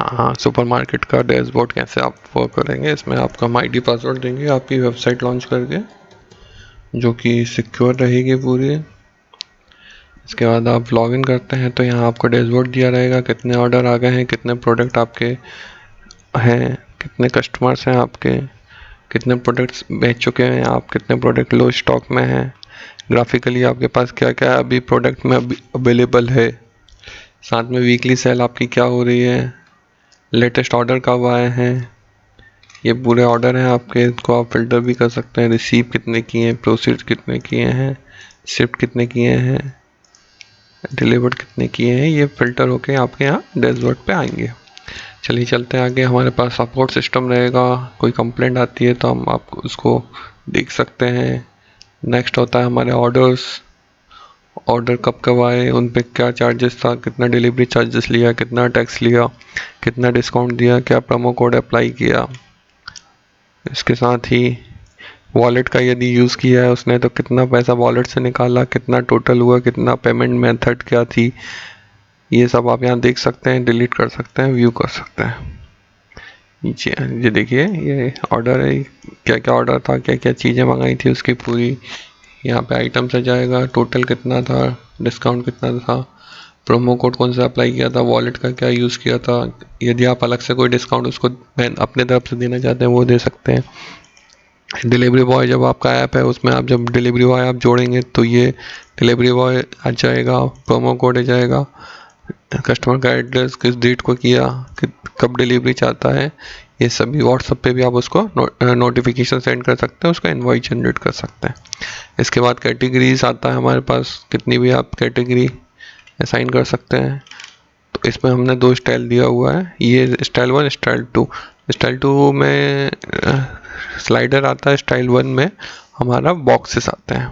हाँ, सुपरमार्केट का डैशबोर्ड कैसे आप वर्क करेंगे, इसमें आपका हम आईडी पासवर्ड देंगे आपकी वेबसाइट लॉन्च करके, जो कि सिक्योर रहेगी पूरी। इसके बाद आप लॉगिन करते हैं तो यहाँ आपको डैशबोर्ड दिया रहेगा, कितने ऑर्डर आ गए हैं, कितने प्रोडक्ट आपके हैं, कितने कस्टमर्स हैं आपके, कितने प्रोडक्ट्स बेच चुके हैं आप, कितने प्रोडक्ट लो स्टॉक में हैं, ग्राफिकली आपके पास क्या क्या अभी प्रोडक्ट में अवेलेबल है, साथ में वीकली सेल आपकी क्या हो रही है, लेटेस्ट ऑर्डर कब आए हैं, ये पूरे ऑर्डर हैं आपके। इनको आप फिल्टर भी कर सकते हैं, रिसीव कितने किए हैं, प्रोसीड कितने किए हैं, शिफ्ट कितने किए हैं, डिलीवर्ड कितने किए हैं, ये फिल्टर होके आपके यहाँ डैशबोर्ड पे आएंगे। चलिए चलते हैं आगे। हमारे पास सपोर्ट सिस्टम रहेगा, कोई कंप्लेंट आती है तो हम आपको उसको देख सकते हैं। नेक्स्ट होता है हमारे ऑर्डर्स, ऑर्डर कब कब आए, उन पे क्या चार्जेस था, कितना डिलीवरी चार्जेस लिया, कितना टैक्स लिया, कितना डिस्काउंट दिया, क्या प्रोमो कोड अप्लाई किया। इसके साथ ही वॉलेट का यदि यूज़ किया है उसने तो कितना पैसा वॉलेट से निकाला, कितना टोटल हुआ, कितना पेमेंट मेथड क्या थी, ये सब आप यहाँ देख सकते हैं, डिलीट कर सकते हैं, व्यू कर सकते हैं। नीचे ये देखिए, ये ऑर्डर है, क्या क्या ऑर्डर था, क्या क्या चीज़ें मंगाई थी उसकी पूरी यहाँ पे आइटम्स आ जाएगा, टोटल कितना था, डिस्काउंट कितना था, प्रोमो कोड कौन सा अप्लाई किया था, वॉलेट का क्या यूज़ किया था। यदि आप अलग से कोई डिस्काउंट उसको अपने तरफ से देना चाहते हैं वो दे सकते हैं। डिलीवरी बॉय, जब आपका ऐप है उसमें आप जब डिलीवरी बॉय आप जोड़ेंगे तो ये डिलीवरी बॉय आ जाएगा, प्रोमो कोड आ जाएगा, कस्टमर का एड्रेस, किस डेट को किया, कब डिलीवरी चाहता है, ये सभी व्हाट्सएप पे भी आप उसको नोटिफिकेशन सेंड कर सकते हैं, उसका इनवॉइस जनरेट कर सकते हैं। इसके बाद कैटेगरीज आता है हमारे पास, कितनी भी आप कैटेगरी असाइन कर सकते हैं। तो इसमें हमने दो स्टाइल दिया हुआ है, ये स्टाइल 1, स्टाइल 2। स्टाइल 2 में स्लाइडर आता है, स्टाइल 1 में हमारा बॉक्सेस आते हैं।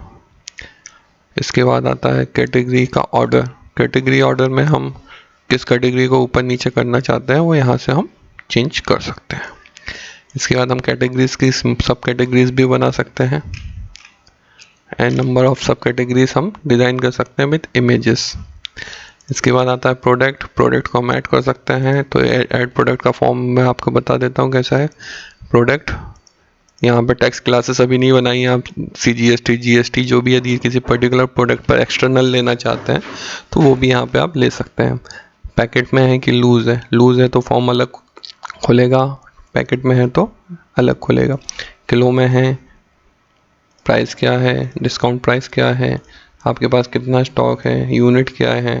इसके बाद आता है कैटेगरी का ऑर्डर। कैटेगरी ऑर्डर में हम किस कैटेगरी को ऊपर नीचे करना चाहते हैं वो यहाँ से हम चेंज कर सकते हैं। इसके बाद हम कैटेगरीज की सब कैटेगरीज भी बना सकते हैं, एंड नंबर ऑफ सब कैटेगरीज हम डिज़ाइन कर सकते हैं विद इमेजेस। इसके बाद आता है प्रोडक्ट। प्रोडक्ट को हम ऐड कर सकते हैं, तो ऐड प्रोडक्ट का फॉर्म मैं आपको बता देता हूँ कैसा है। प्रोडक्ट, यहाँ पे टैक्स क्लासेस अभी नहीं बनाई हैं आप, CGST GST जो भी, यदि किसी पर्टिकुलर प्रोडक्ट पर एक्सटर्नल लेना चाहते हैं तो वो भी यहाँ पे आप ले सकते हैं। पैकेट में है कि लूज़ है, लूज़ है तो फॉर्म अलग खुलेगा, पैकेट में है तो अलग खुलेगा। किलो में है, प्राइस क्या है, डिस्काउंट प्राइस क्या है, आपके पास कितना स्टॉक है, यूनिट क्या है,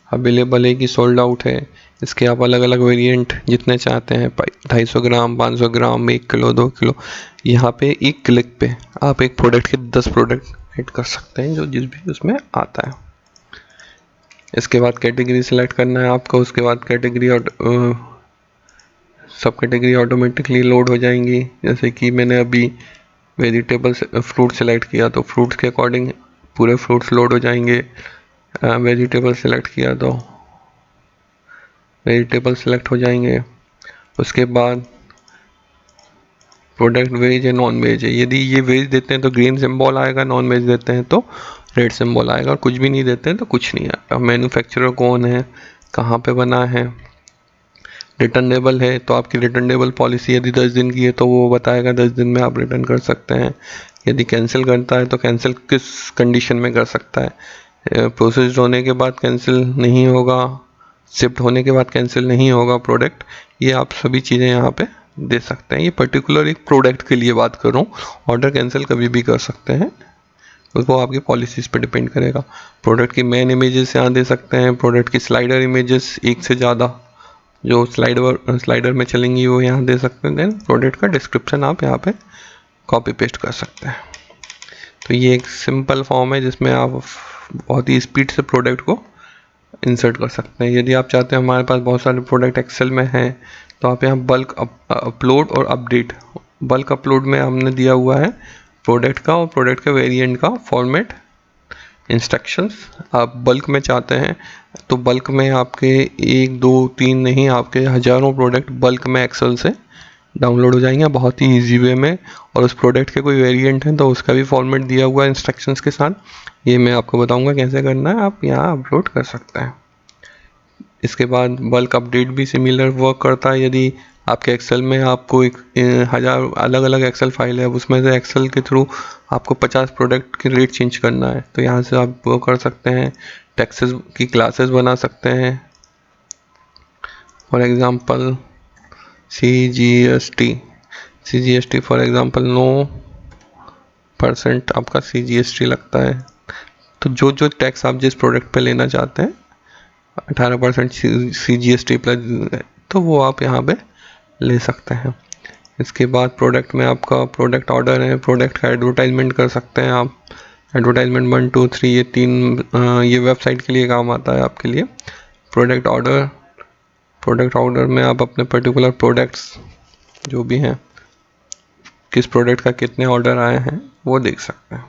अवेलेबल है कि सोल्ड आउट है। इसके आप अलग अलग वेरिएंट जितने चाहते हैं, 250 ग्राम, 500 ग्राम, 1 किलो, 2 किलो, यहाँ पे एक क्लिक पे आप एक प्रोडक्ट के 10 प्रोडक्ट ऐड कर सकते हैं जो जिस भी उसमें आता है। इसके बाद कैटेगरी सेलेक्ट करना है आपको, उसके बाद कैटेगरी और सब कैटेगरी ऑटोमेटिकली लोड हो जाएंगी। जैसे कि मैंने अभी वेजिटेबल्स फ्रूट सेलेक्ट किया तो फ्रूट्स के अकॉर्डिंग पूरे फ्रूट्स लोड हो जाएंगे। वेजिटेबल सेलेक्ट किया तो वेजिटेबल सेलेक्ट हो जाएंगे। उसके बाद प्रोडक्ट वेज है, नॉन वेज है, यदि ये वेज देते हैं तो ग्रीन सिंबल आएगा, नॉन वेज देते हैं तो रेड सिंबल आएगा, और कुछ भी नहीं देते हैं तो कुछ नहीं आएगा। मैन्युफैक्चरर कौन है, कहाँ पे बना है, रिटर्नेबल है तो आपकी रिटर्नेबल पॉलिसी यदि 10 दिन की है तो वो बताएगा 10 दिन में आप रिटर्न कर सकते हैं। यदि कैंसिल करता है तो कैंसिल किस कंडीशन में कर सकता है, प्रोसेस होने के बाद कैंसिल नहीं होगा, शिफ्ट होने के बाद कैंसिल नहीं होगा प्रोडक्ट, ये आप सभी चीज़ें यहाँ पे दे सकते हैं। ये पर्टिकुलर एक प्रोडक्ट के लिए बात कर रहा हूँ, ऑर्डर कैंसिल कभी भी कर सकते हैं, वो आपकी पॉलिसीज़ पे डिपेंड करेगा। प्रोडक्ट की मेन इमेजेस यहाँ दे सकते हैं, प्रोडक्ट की स्लाइडर इमेजेस एक से ज़्यादा जो स्लाइडर में चलेंगी वो यहाँ दे सकते हैं। देन प्रोडक्ट का डिस्क्रिप्शन आप यहाँ पे कॉपी पेस्ट कर सकते हैं। तो ये एक सिंपल फॉर्म है जिसमें आप बहुत ही स्पीड से प्रोडक्ट को इंसर्ट कर सकते हैं। यदि आप चाहते हैं हमारे पास बहुत सारे प्रोडक्ट एक्सेल में हैं तो आप यहाँ बल्क अपलोड और अपडेट, बल्क अपलोड में हमने दिया हुआ है प्रोडक्ट का और प्रोडक्ट के वेरिएंट का फॉर्मेट, इंस्ट्रक्शंस। आप बल्क में चाहते हैं तो बल्क में आपके 1 2 3 नहीं, आपके हज़ारों प्रोडक्ट बल्क में एक्सेल से डाउनलोड हो जाएंगे बहुत ही इजी वे में। और उस प्रोडक्ट के कोई वेरिएंट है तो उसका भी फॉर्मेट दिया हुआ है इंस्ट्रक्शंस के साथ, ये मैं आपको बताऊंगा कैसे करना है, आप यहाँ अपलोड कर सकते हैं। इसके बाद बल्क अपडेट भी सिमिलर वर्क करता है। यदि आपके एक्सेल में आपको 1000 अलग अलग एक्सेल फाइल है, उसमें से एक्सेल के थ्रू आपको 50 प्रोडक्ट के रेट चेंज करना है, तो यहाँ से आप वो कर सकते हैं। टैक्सेस की क्लासेस बना सकते हैं, for example CGST for example 9% आपका CGST लगता है। तो जो टैक्स आप जिस प्रोडक्ट पे लेना चाहते हैं 18% CGST प्लस, तो वो आप यहाँ पे ले सकते हैं। इसके बाद प्रोडक्ट में आपका प्रोडक्ट ऑर्डर है, प्रोडक्ट का एडवर्टाइजमेंट कर सकते हैं आप। एडवर्टाइजमेंट 1 2 3 ये 3 ये वेबसाइट के लिए काम आता है आपके लिए। प्रोडक्ट ऑर्डर में आप अपने पर्टिकुलर प्रोडक्ट्स जो भी हैं, किस प्रोडक्ट का कितने ऑर्डर आए हैं वो देख सकते हैं।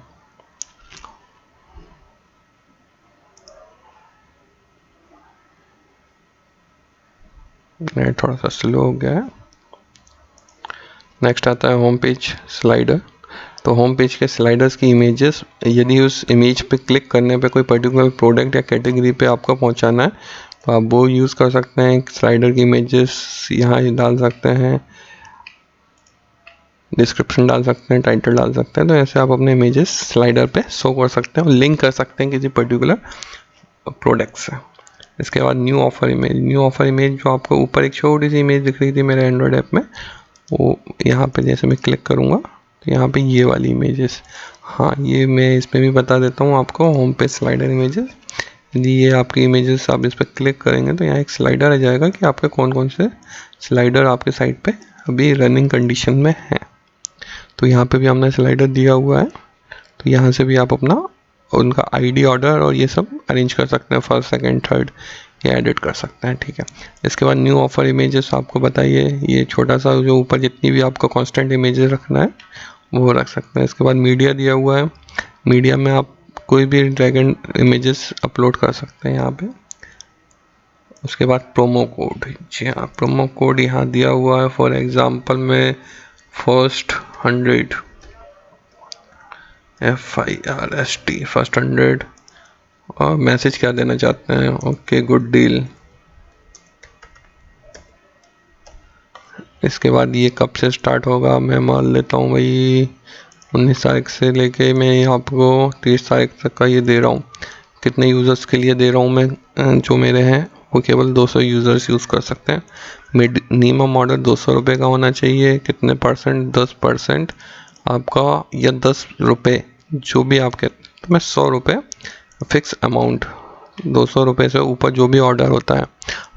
नेट थोड़ा सा स्लो हो गया है। नेक्स्ट आता है होम पेज स्लाइडर। तो होम पेज के स्लाइडर्स की इमेजेस, यदि उस इमेज पे क्लिक करने पे कोई पर्टिकुलर प्रोडक्ट या कैटेगरी पे आपको पहुंचाना है तो आप वो यूज़ कर सकते हैं। स्लाइडर की इमेजेस यहाँ डाल सकते हैं, डिस्क्रिप्शन डाल सकते हैं, टाइटल डाल सकते हैं। तो ऐसे आप अपने इमेजेस स्लाइडर पे शो कर सकते हैं और लिंक कर सकते हैं किसी पर्टिकुलर प्रोडक्ट से। इसके बाद न्यू ऑफर इमेज जो आपको ऊपर एक छोटी सी इमेज दिख रही थी मेरे एंड्रॉयड ऐप में, वो यहाँ पे जैसे मैं क्लिक करूँगा तो यहाँ पे ये वाली इमेजेस, हाँ ये मैं इसमें भी बता देता हूँ आपको, होम पेज स्लाइडर इमेजेस। यदि ये आपकी इमेजेस आप इस पर क्लिक करेंगे तो यहाँ एक स्लाइडर आ जाएगा कि आपके कौन कौन से स्लाइडर आपके साइट पे अभी रनिंग कंडीशन में हैं। तो यहाँ पे भी हमने स्लाइडर दिया हुआ है, तो यहाँ से भी आप अपना उनका आईडी ऑर्डर और ये सब अरेंज कर सकते हैं, फर्स्ट सेकंड थर्ड ये एडिट कर सकते हैं, ठीक है। इसके बाद न्यू ऑफर इमेजेस आपको बताइए, ये छोटा सा जो ऊपर जितनी भी आपको कांस्टेंट इमेजेस रखना है वो रख सकते हैं। इसके बाद मीडिया दिया हुआ है, मीडिया में आप कोई भी ड्रैग एंड इमेजेस अपलोड कर सकते हैं यहाँ पे। उसके बाद प्रोमो कोड, जी हाँ प्रोमो कोड यहाँ दिया हुआ है। फॉर एग्जांपल में फर्स्ट 100 FIRST फर्स्ट 100 और मैसेज क्या देना चाहते हैं, ओके गुड डील। इसके बाद ये कब से स्टार्ट होगा, मैं मान लेता हूँ भाई 19 तारीख से लेके मैं आपको 30 तारीख तक का ये दे रहा हूँ। कितने यूज़र्स के लिए दे रहा हूँ मैं, जो मेरे हैं वो केवल 200 यूज़र्स यूज़ कर सकते हैं। मिनिमम ऑर्डर 200 रुपये का होना चाहिए। कितने परसेंट, 10% आपका या 10 रुपये जो भी आप कहते हैं, तो मैं 100 रुपये फिक्स अमाउंट, 200 रुपये से ऊपर जो भी ऑर्डर होता है,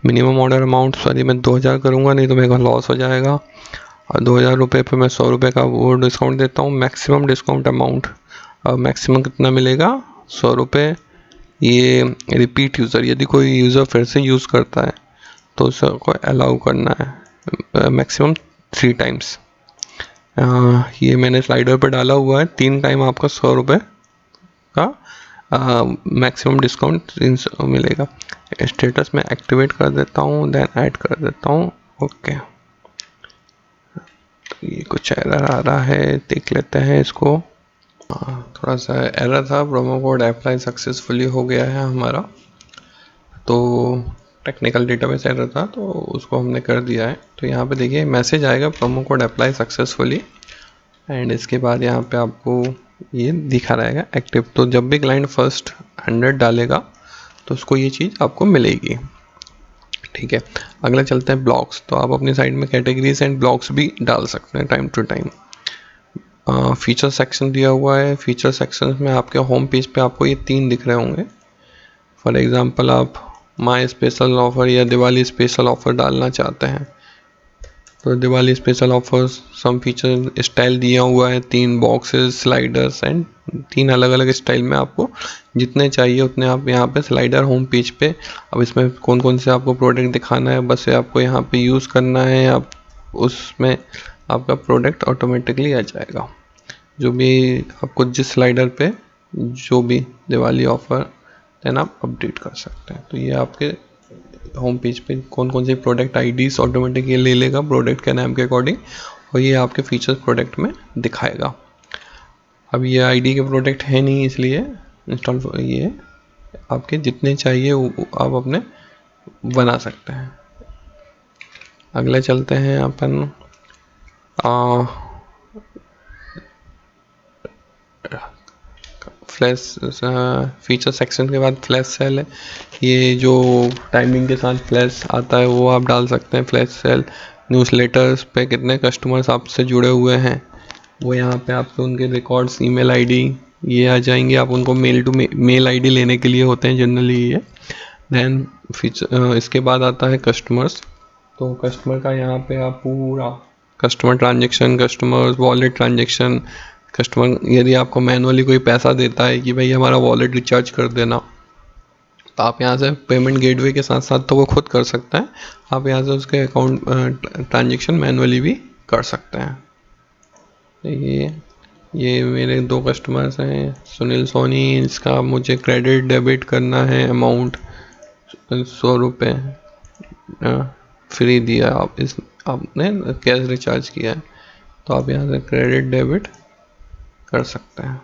मिनिमम ऑर्डर अमाउंट सॉरी मैं 2000 करूँगा, नहीं तो मेरे को लॉस हो जाएगा। और 2000 रुपये पर मैं 100 रुपये का वो डिस्काउंट देता हूँ। मैक्सिमम डिस्काउंट अमाउंट, मैक्सिमम कितना मिलेगा, 100 रुपये। ये रिपीट यूज़र, यदि कोई यूज़र फिर से यूज़ करता है तो उसको अलाउ करना है मैक्सिमम 3 टाइम्स। ये मैंने स्लाइडर पर डाला हुआ है, 3 टाइम आपका 100 रुपये का मैक्सिमम डिस्काउंट मिलेगा। स्टेटस में एक्टिवेट कर देता हूँ, देन ऐड कर देता हूँ, ओके। तो ये कुछ एरर आ रहा है, देख लेते हैं इसको। थोड़ा सा एरर था, प्रोमो कोड अप्लाई सक्सेसफुली हो गया है हमारा, तो टेक्निकल डेटाबेस एरर था तो उसको हमने कर दिया है। तो यहाँ पे देखिए मैसेज आएगा promo code apply successfully, and इसके बाद यहाँ पे आपको ये दिखा रहेगा एक्टिव। तो जब भी क्लाइंट फर्स्ट 100 डालेगा तो उसको ये चीज़ आपको मिलेगी, ठीक है। अगला चलते हैं ब्लॉग्स। तो आप अपनी साइट में कैटेगरीज एंड ब्लॉग्स भी डाल सकते हैं time to time. Feature section दिया हुआ है, फीचर सेक्शन में आपके होम पेज पे आपको ये 3 दिख रहे होंगे। फॉर एग्जांपल आप माई स्पेशल ऑफ़र या दिवाली स्पेशल ऑफ़र डालना चाहते हैं तो दिवाली स्पेशल ऑफर्स, सम फीचर स्टाइल दिया हुआ है, 3 बॉक्सेस, स्लाइडर्स एंड 3 अलग अलग स्टाइल में आपको जितने चाहिए उतने आप यहाँ पे स्लाइडर होम पेज पे। अब इसमें कौन कौन से आपको प्रोडक्ट दिखाना है बस आपको यहाँ पे यूज़ करना है, आप उसमें आपका प्रोडक्ट ऑटोमेटिकली आ जाएगा। जो भी आपको जिस स्लाइडर पे जो भी दिवाली ऑफ़र देन आप अपडेट कर सकते हैं। तो ये आपके होम पेज पे कौन कौन से प्रोडक्ट आईडीज ऑटोमेटिक ये ले लेगा प्रोडक्ट के नाम के अकॉर्डिंग, और ये आपके फीचर्स प्रोडक्ट में दिखाएगा। अब ये आईडी के प्रोडक्ट है नहीं, इसलिए इंस्टॉल ये आपके जितने चाहिए आप अपने बना सकते हैं। अगले चलते हैं अपन फ्लैश फीचर सेक्शन के बाद फ्लैश सेल है। ये जो टाइमिंग के साथ फ्लैश आता है वो आप डाल सकते हैं। फ्लैश सेल न्यूज़लेटर्स पे कितने कस्टमर्स आपसे जुड़े हुए हैं वो यहाँ पे आपके उनके रिकॉर्ड्स, ईमेल आईडी ये आ जाएंगे। आप उनको मेल आईडी लेने के लिए होते हैं जनरली ये। देन फीचर इसके बाद आता है कस्टमर्स। तो कस्टमर का यहाँ पे आप पूरा customer transaction, customer wallet transaction, customer यदि आपको मैनुअली कोई पैसा देता है कि भाई हमारा वॉलेट रिचार्ज कर देना, तो आप यहाँ से पेमेंट गेटवे के साथ साथ तो वो खुद कर सकता है, आप यहाँ से उसके अकाउंट ट्रांजेक्शन मैनुअली भी कर सकते हैं। ये मेरे 2 कस्टमर्स हैं, सुनील सोनी। इसका मुझे क्रेडिट डेबिट करना है, अमाउंट 100 रुपये फ्री दिया आपने कैश रिचार्ज किया है, तो आप यहाँ से क्रेडिट डेबिट कर सकते हैं।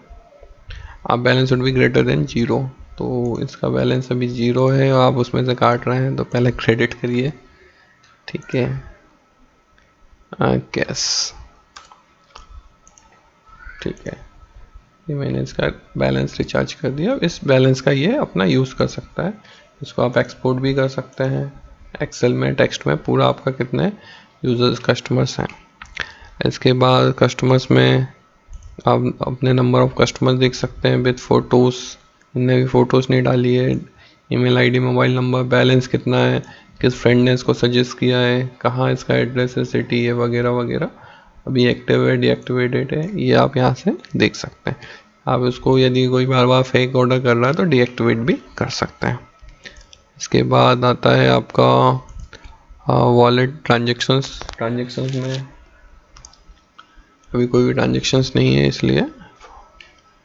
आप balance would be greater than 0, तो इसका बैलेंस अभी 0 है और आप उसमें से काट रहे हैं, तो पहले क्रेडिट करिए, ठीक है। कैश, ठीक है, ये मैंने इसका बैलेंस रिचार्ज कर दिया। इस बैलेंस का ये अपना यूज़ कर सकता है। इसको आप एक्सपोर्ट भी कर सकते हैं एक्सेल में, टेक्स्ट में, पूरा आपका कितने यूजर्स कस्टमर्स हैं। इसके बाद कस्टमर्स में आप अपने नंबर ऑफ कस्टमर्स देख सकते हैं विद फ़ोटोज़। इनने भी फ़ोटोज़ नहीं डाली है। Email ID, mobile number, balance कितना है, किस फ्रेंड ने इसको सजेस्ट किया है, कहाँ इसका एड्रेस है, सिटी है, वगैरह वगैरह, अभी एक्टिव है, डीएक्टिवेटेड है, ये आप यहाँ से देख सकते हैं। आप इसको यदि कोई बार बार फेक ऑर्डर कर रहा है तो डीएक्टिवेट भी कर सकते हैं। इसके बाद आता है आपका वॉलेट ट्रांजेक्शंस में अभी कोई भी ट्रांजेक्शन्स नहीं है, इसलिए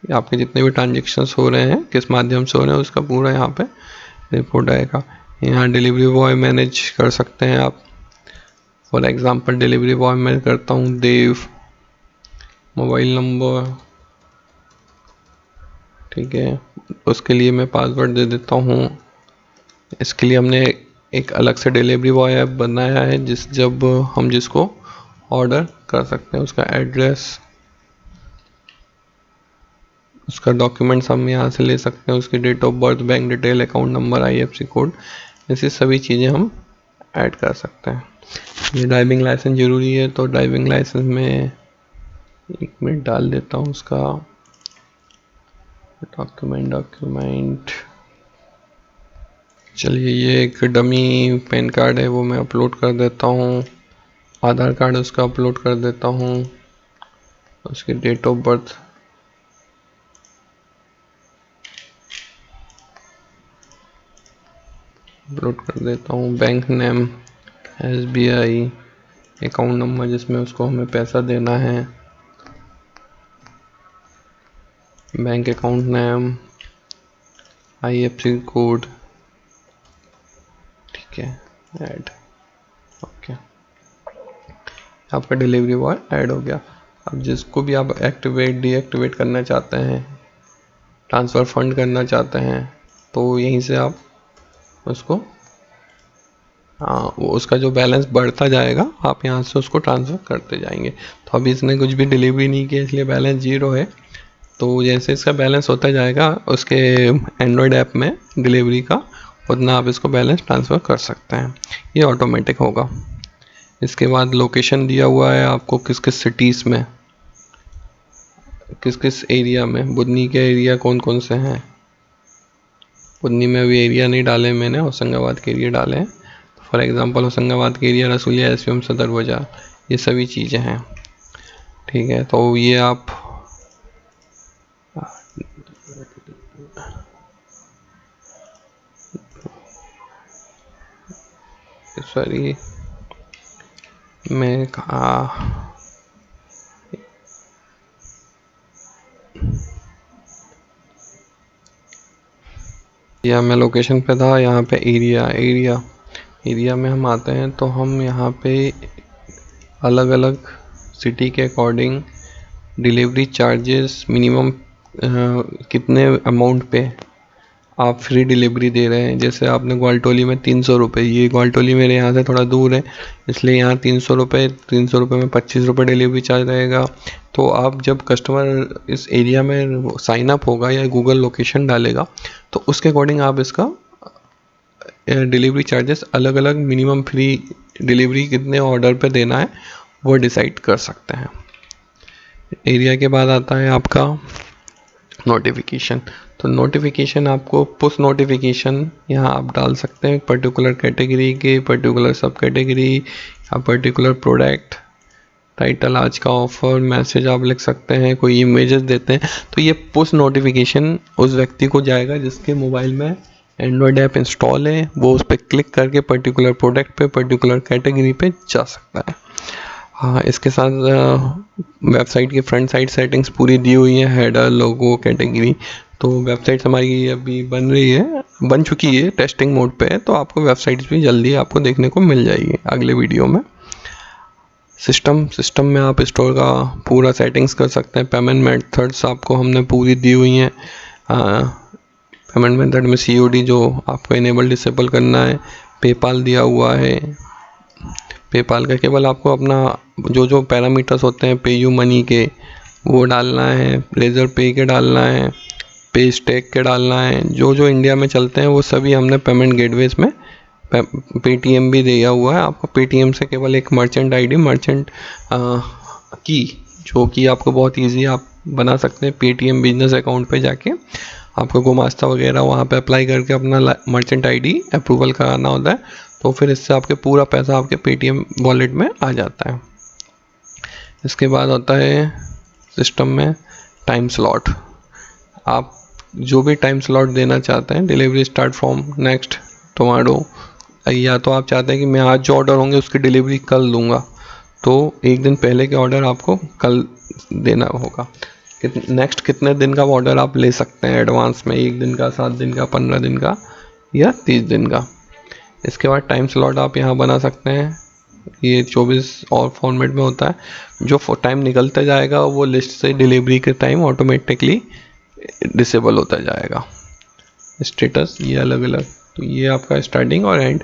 आपके जितने भी ट्रांजेक्शन्स हो रहे हैं किस माध्यम से हो रहे हैं उसका पूरा यहाँ पे रिपोर्ट आएगा। यहाँ डिलीवरी बॉय मैनेज कर सकते हैं आप। फॉर एग्जांपल डिलीवरी बॉय मैं करता हूँ देव, मोबाइल नंबर, ठीक है, उसके लिए मैं पासवर्ड दे देता हूँ। इसके लिए हमने एक अलग से डिलीवरी बॉय ऐप बनाया है जब हम जिसको ऑर्डर कर सकते हैं, उसका एड्रेस, उसका डॉक्यूमेंट्स हम यहाँ से ले सकते हैं, उसकी date of birth, bank detail, account number, IFSC code, ऐसी सभी चीज़ें हम ऐड कर सकते हैं। ये ड्राइविंग लाइसेंस ज़रूरी है, तो ड्राइविंग लाइसेंस में 1 मिनट डाल देता हूँ उसका डॉक्यूमेंट। चलिए, ये एक डमी पैन कार्ड है, वो मैं अपलोड कर देता हूँ। आधार कार्ड उसका अपलोड कर देता हूँ, उसकी डेट ऑफ बर्थ, अपलोड कर देता हूँ। Bank name SBI, account number जिसमें उसको हमें पैसा देना है, bank account name, IFSC code, ठीक है, ऐड, ओके, आपका डिलीवरी बॉय ऐड हो गया। अब जिसको भी आप एक्टिवेट डीएक्टिवेट करना चाहते हैं, ट्रांसफ़र फंड करना चाहते हैं, तो यहीं से आप उसको उसका जो बैलेंस बढ़ता जाएगा आप यहाँ से उसको ट्रांसफ़र करते जाएंगे। तो अभी इसने कुछ भी डिलीवरी नहीं की इसलिए बैलेंस 0 है। तो जैसे इसका बैलेंस होता जाएगा उसके एंड्रॉयड ऐप में डिलीवरी का, उतना आप इसको बैलेंस ट्रांसफ़र कर सकते हैं, ये ऑटोमेटिक होगा। इसके बाद लोकेशन दिया हुआ है आपको, किस किस सिटीज़ में, किस किस एरिया में, बुधनी के एरिया कौन कौन से हैं। बुधनी में अभी एरिया नहीं डाले मैंने, होशंगाबाद के एरिया डाले हैं। फॉर एग्जांपल होशंगाबाद के एरिया रसूलिया, SPM सदर बाजार, ये सभी चीज़ें हैं, ठीक है। तो ये आप सॉरी मैं या मैं लोकेशन पे था, यहाँ पे एरिया में हम आते हैं तो हम यहाँ पे अलग अलग सिटी के अकॉर्डिंग डिलीवरी चार्जेस मिनिमम कितने अमाउंट पे आप फ्री डिलीवरी दे रहे हैं। जैसे आपने ग्वालटोली में 300 रुपये, ये ग्वालटोली मेरे यहाँ से थोड़ा दूर है इसलिए यहाँ 300 रुपये, 300 रुपये में 25 रुपये डिलीवरी चार्ज रहेगा। तो आप जब कस्टमर इस एरिया में साइन अप होगा या गूगल लोकेशन डालेगा तो उसके अकॉर्डिंग आप इसका डिलीवरी चार्जेस अलग अलग, मिनिमम फ्री डिलीवरी कितने ऑर्डर पे देना है वो डिसाइड कर सकते हैं। एरिया के बाद आता है आपका नोटिफिकेशन। तो नोटिफिकेशन आपको पुश नोटिफिकेशन यहाँ आप डाल सकते हैं पर्टिकुलर कैटेगरी के, पर्टिकुलर सब कैटेगरी या पर्टिकुलर प्रोडक्ट, टाइटल आज का ऑफर, मैसेज आप लिख सकते हैं, कोई इमेजेस देते हैं। तो ये पुश नोटिफिकेशन उस व्यक्ति को जाएगा जिसके मोबाइल में एंड्रॉयड ऐप इंस्टॉल है, वो उस पर क्लिक करके पर्टिकुलर प्रोडक्ट पे, पर्टिकुलर कैटेगरी पे जा सकता है। हाँ, इसके साथ वेबसाइट की फ्रंट साइड सेटिंग्स पूरी दी हुई है, हेडर, लोगो, कैटेगरी। तो वेबसाइट हमारी अभी बन रही है, बन चुकी है, टेस्टिंग मोड पे है, तो आपको वेबसाइट्स भी जल्दी आपको देखने को मिल जाएगी अगले वीडियो में। सिस्टम में आप स्टोर का पूरा सेटिंग्स कर सकते हैं। पेमेंट मेथड्स आपको हमने पूरी दी हुई हैं। पेमेंट मेथड में COD जो आपको इनेबल डिसेबल करना है, पेपाल दिया हुआ है। पेपाल का केवल आपको अपना जो पैरामीटर्स होते हैं पेयू मनी के वो डालना है, लेज़र पे के डालना है, पे स्टैक के डालना है। जो इंडिया में चलते हैं वो सभी हमने पेमेंट गेटवेज में, पेटीएम भी दिया हुआ है आपको। पेटीएम से केवल एक मर्चेंट ID, मर्चेंट की, जो कि आपको बहुत ईजी आप बना सकते हैं। पेटीएम बिजनेस अकाउंट पे जाके आपको गुमास्ता वगैरह वहाँ पे अप्लाई करके अपना मर्चेंट ID अप्रूवल कराना होता है, तो फिर इससे आपके पूरा पैसा आपके पेटीएम वॉलेट में आ जाता है। इसके बाद होता है सिस्टम में टाइम स्लॉट। आप जो भी टाइम स्लॉट देना चाहते हैं, delivery start from next tomorrow, या तो आप चाहते हैं कि मैं आज जो ऑर्डर होंगे उसकी डिलीवरी कल दूंगा, तो एक दिन पहले के ऑर्डर आपको कल देना होगा। नेक्स्ट कितने दिन का ऑर्डर आप ले सकते हैं एडवांस में, 1 दिन का, 7 दिन का, 15 दिन का या 30 दिन का। इसके बाद टाइम स्लॉट आप यहाँ बना सकते हैं, ये 24 और फॉर्मेट में होता है। जो टाइम निकलता जाएगा वो लिस्ट से डिलीवरी के टाइम ऑटोमेटिकली डिसेबल होता जाएगा। स्टेटस ये अलग अलग, तो ये आपका स्टार्टिंग और एंड।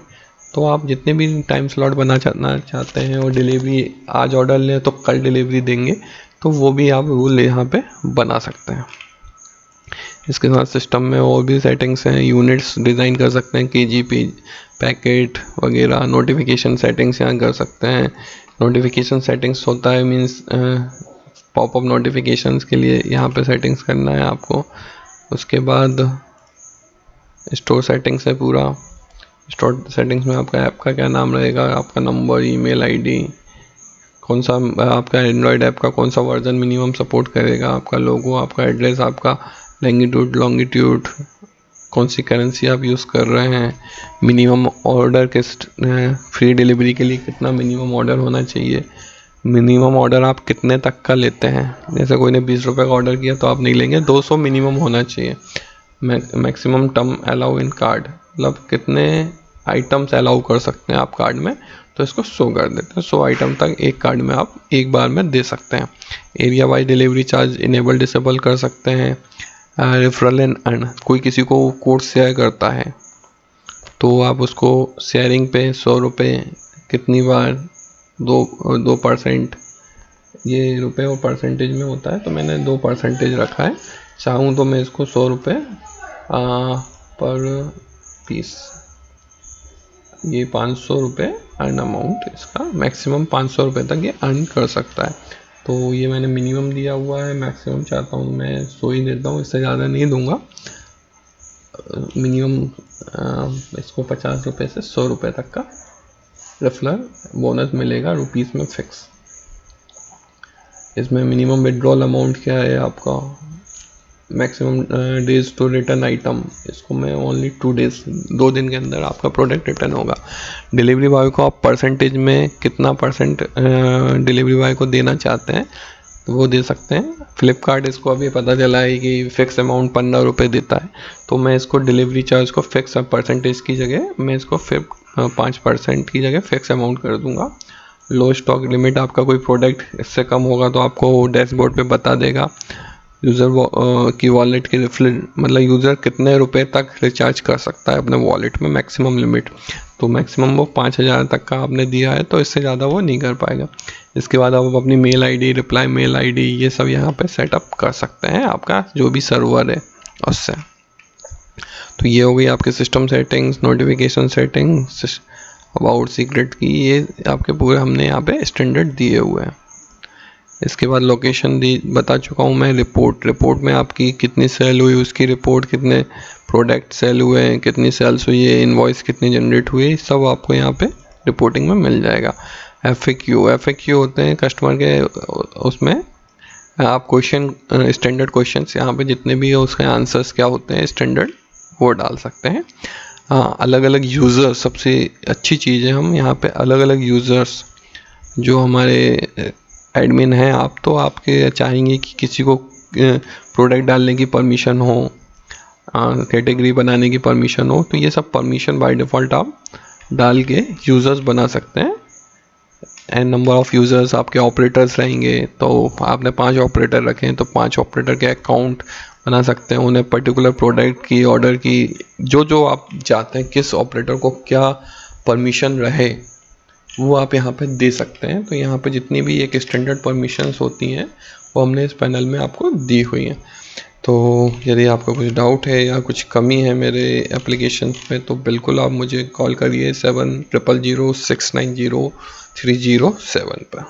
तो आप जितने भी टाइम स्लॉट बनाना चाहते हैं और डिलीवरी आज ऑर्डर लें तो कल डिलीवरी देंगे, तो वो भी आप रूल यहाँ पे बना सकते हैं। इसके साथ सिस्टम में और भी सेटिंग्स हैं, यूनिट्स डिज़ाइन कर सकते हैं, KG पेज, पैकेट वगैरह। नोटिफिकेशन सेटिंग्स यहाँ कर सकते हैं। नोटिफिकेशन सेटिंग्स होता है मीन्स पॉपअप नोटिफिकेशंस के लिए यहाँ पे सेटिंग्स करना है आपको। उसके बाद स्टोर सेटिंग्स है पूरा। स्टोर सेटिंग्स में आपका ऐप का क्या नाम रहेगा, आपका नंबर, ईमेल ID, कौन सा आपका एंड्रॉयड ऐप का कौन सा वर्जन मिनिमम सपोर्ट करेगा, आपका लोगो, आपका एड्रेस, आपका लैंगिट्यूड, लॉन्गिट्यूड, कौन सी करेंसी आप यूज़ कर रहे हैं, मिनिमम ऑर्डर किस फ्री डिलीवरी के लिए कितना मिनिमम ऑर्डर होना चाहिए, मिनिमम ऑर्डर आप कितने तक का लेते हैं। जैसे कोई ने 20 रुपये का ऑर्डर किया तो आप नहीं लेंगे, 200 मिनिमम होना चाहिए। मैक्सिमम टर्म अलाउ इन कार्ड, मतलब कितने आइटम्स अलाउ कर सकते हैं आप कार्ड में, तो इसको 100 कर देते हैं। 100 आइटम तक एक कार्ड में आप एक बार में दे सकते हैं। Area wise delivery charge enable disable कर सकते हैं। रेफरल एंड अर्न, कोई किसी को कोड शेयर करता है तो आप उसको शेयरिंग पे 100 रुपये, कितनी बार, 2%, ये रुपए और परसेंटेज में होता है, तो मैंने 2% रखा है। चाहूँ तो मैं इसको 100 रुपये पर पीस, ये 500 रुपये अर्न अमाउंट, इसका मैक्सिमम 500 रुपये तक ये अर्न कर सकता है। तो ये मैंने मिनिमम दिया हुआ है, मैक्सिमम चाहता हूँ मैं 100 ही देता हूँ, इससे ज़्यादा नहीं दूंगा। मिनिमम इसको 50 रुपये से 100 रुपये तक का रेफरल बोनस मिलेगा रुपीज़ में फिक्स। इसमें मिनिमम विड्रॉल अमाउंट क्या है आपका, maximum days to return item, इसको मैं ओनली 2 डेज, 2 दिन के अंदर आपका प्रोडक्ट रिटर्न होगा। डिलीवरी बॉय को आप परसेंटेज में कितना % डिलीवरी बॉय को देना चाहते हैं तो वो दे सकते हैं। फ्लिपकार्ट इसको अभी पता चला है कि फिक्स अमाउंट 15 रुपये देता है, तो मैं इसको डिलीवरी चार्ज को फिक्स परसेंटेज की जगह मैं इसको 5% की जगह फिक्स अमाउंट कर दूंगा। लो स्टॉक लिमिट, आपका कोई प्रोडक्ट इससे कम होगा तो आपको डैशबोर्ड पे बता देगा। यूज़र की वॉलेट की मतलब यूज़र कितने रुपए तक रिचार्ज कर सकता है अपने वॉलेट में, मैक्सिमम लिमिट। तो मैक्सिमम वो 5,000 तक का आपने दिया है, तो इससे ज़्यादा वो नहीं कर पाएगा। इसके बाद आप अपनी mail ID, reply mail ID, ये सब यहाँ पे सेटअप कर सकते हैं आपका जो भी सर्वर है उससे। तो ये हो गई आपके system settings, notification settings, about secret की, ये आपके पूरे हमने यहाँ पे स्टैंडर्ड दिए हुए हैं। इसके बाद लोकेशन दी बता चुका हूँ मैं। रिपोर्ट में आपकी कितनी सेल हुई उसकी रिपोर्ट, कितने प्रोडक्ट सेल हुए हैं, कितनी सेल्स हुई है, इनवॉइस कितनी जनरेट हुई है, सब आपको यहाँ पे रिपोर्टिंग में मिल जाएगा। एफएक्यू होते हैं कस्टमर के, उसमें आप क्वेश्चन, स्टैंडर्ड क्वेश्चंस यहाँ पे जितने भी है उसके आंसर्स क्या होते हैं स्टैंडर्ड, वो डाल सकते हैं। हाँ, अलग अलग यूज़र्स, सबसे अच्छी चीज़ है हम यहाँ पे अलग अलग यूज़र्स जो हमारे एडमिन हैं आप, तो आपके चाहेंगे कि किसी को प्रोडक्ट डालने की परमिशन हो, कैटेगरी बनाने की परमिशन हो, तो ये सब परमिशन बाय डिफ़ॉल्ट आप डाल के यूज़र्स बना सकते हैं। एन नंबर ऑफ़ यूज़र्स आपके ऑपरेटर्स रहेंगे, तो आपने 5 ऑपरेटर रखे हैं तो 5 ऑपरेटर के अकाउंट बना सकते हैं। उन्हें पर्टिकुलर प्रोडक्ट की ऑर्डर की जो आप चाहते हैं किस ऑपरेटर को क्या परमिशन रहे वो आप यहाँ पे दे सकते हैं। तो यहाँ पे जितनी भी एक स्टैंडर्ड परमिशंस होती हैं वो हमने इस पैनल में आपको दी हुई हैं। तो यदि आपको कुछ डाउट है या कुछ कमी है मेरे एप्लीकेशन में तो बिल्कुल आप मुझे कॉल करिए 700006903007 पर।